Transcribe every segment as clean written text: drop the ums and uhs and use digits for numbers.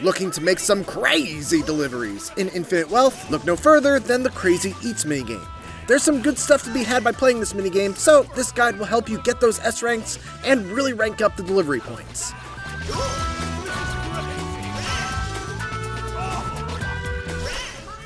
Looking to make some crazy deliveries in Infinite Wealth? Look no further than the Crazy Eats minigame. There's some good stuff to be had by playing this minigame, so this guide will help you get those S ranks and really rank up the delivery points.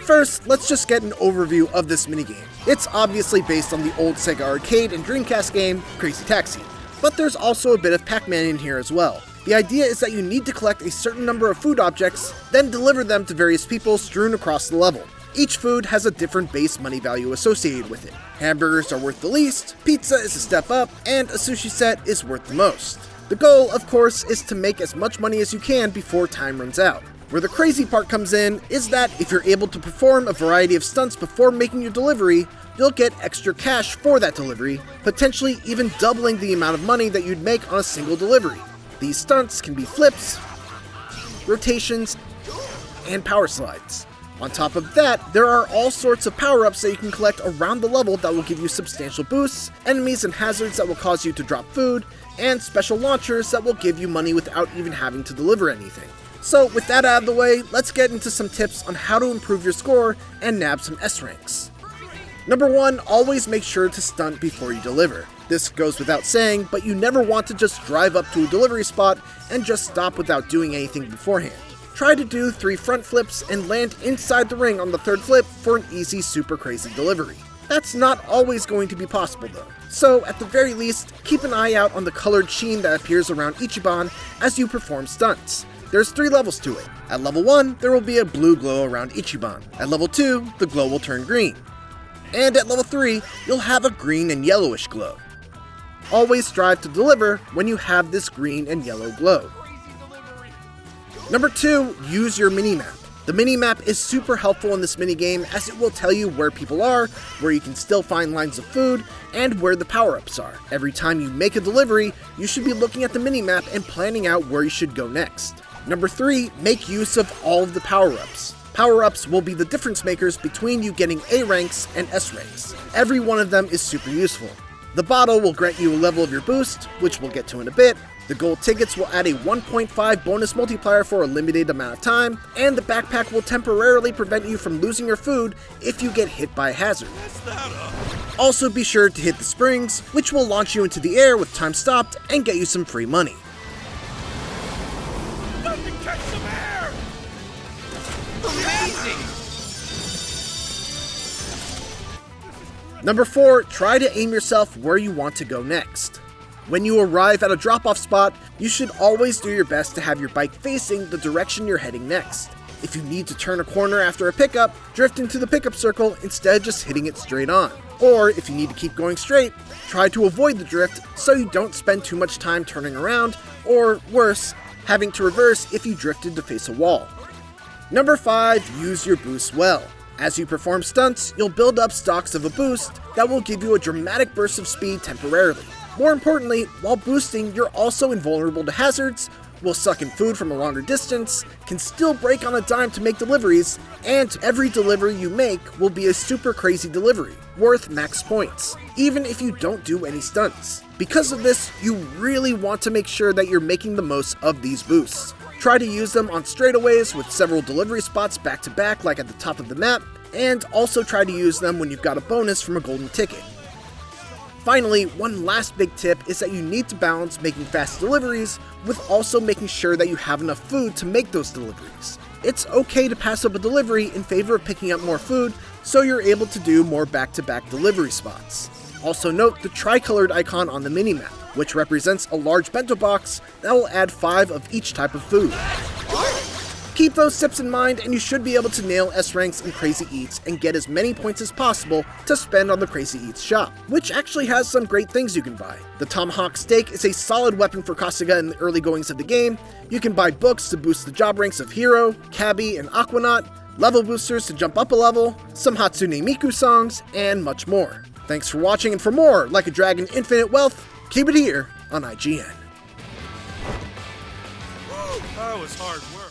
First, let's just get an overview of this minigame. It's obviously based on the old Sega Arcade and Dreamcast game, Crazy Taxi, but there's also a bit of Pac-Man in here as well. The idea is that you need to collect a certain number of food objects, then deliver them to various people strewn across the level. Each food has a different base money value associated with it. Hamburgers are worth the least, pizza is a step up, and a sushi set is worth the most. The goal, of course, is to make as much money as you can before time runs out. Where the crazy part comes in is that if you're able to perform a variety of stunts before making your delivery, you'll get extra cash for that delivery, potentially even doubling the amount of money that you'd make on a single delivery. These stunts can be flips, rotations, and power slides. On top of that, there are all sorts of power-ups that you can collect around the level that will give you substantial boosts, enemies and hazards that will cause you to drop food, and special launchers that will give you money without even having to deliver anything. So with that out of the way, let's get into some tips on how to improve your score and nab some S ranks. Number 1, always make sure to stunt before you deliver. This goes without saying, but you never want to just drive up to a delivery spot and just stop without doing anything beforehand. Try to do 3 front flips and land inside the ring on the 3rd flip for an easy super crazy delivery. That's not always going to be possible though. So at the very least, keep an eye out on the colored sheen that appears around Ichiban as you perform stunts. There's 3 levels to it. At level 1, there will be a blue glow around Ichiban. At level 2, the glow will turn green. And at level 3, you'll have a green and yellowish glow. Always strive to deliver when you have this green and yellow glow. Number 2, use your minimap. The minimap is super helpful in this minigame as it will tell you where people are, where you can still find lines of food, and where the power-ups are. Every time you make a delivery, you should be looking at the minimap and planning out where you should go next. Number 3, make use of all of the power-ups. Power-ups will be the difference makers between you getting A ranks and S ranks. Every one of them is super useful. The bottle will grant you a level of your boost, which we'll get to in a bit. The gold tickets will add a 1.5 bonus multiplier for a limited amount of time, and the backpack will temporarily prevent you from losing your food if you get hit by a hazard. Also be sure to hit the springs, which will launch you into the air with time stopped and get you some free money. Catch some air! Amazing! Number 4, try to aim yourself where you want to go next. When you arrive at a drop-off spot, you should always do your best to have your bike facing the direction you're heading next. If you need to turn a corner after a pickup, drift into the pickup circle instead of just hitting it straight on. Or if you need to keep going straight, try to avoid the drift so you don't spend too much time turning around, or worse, having to reverse if you drifted to face a wall. Number 5, use your boost well. As you perform stunts, you'll build up stocks of a boost that will give you a dramatic burst of speed temporarily. More importantly, while boosting, you're also invulnerable to hazards, will suck in food from a longer distance, can still break on a dime to make deliveries, and every delivery you make will be a super crazy delivery, worth max points, even if you don't do any stunts. Because of this, you really want to make sure that you're making the most of these boosts. Try to use them on straightaways with several delivery spots back to back like at the top of the map, and also try to use them when you've got a bonus from a golden ticket. Finally, one last big tip is that you need to balance making fast deliveries with also making sure that you have enough food to make those deliveries. It's okay to pass up a delivery in favor of picking up more food so you're able to do more back-to-back delivery spots. Also note the tricolored icon on the minimap, which represents a large bento box that will add 5 of each type of food. Keep those tips in mind and you should be able to nail S ranks in Crazy Eats and get as many points as possible to spend on the Crazy Eats shop, which actually has some great things you can buy. The Tomahawk Steak is a solid weapon for Kasuga in the early goings of the game. You can buy books to boost the job ranks of Hero, Cabbie, and Aquanaut, level boosters to jump up a level, some Hatsune Miku songs, and much more. Thanks for watching, and for more Like a Dragon Infinite Wealth, keep it here on IGN. That was hard work.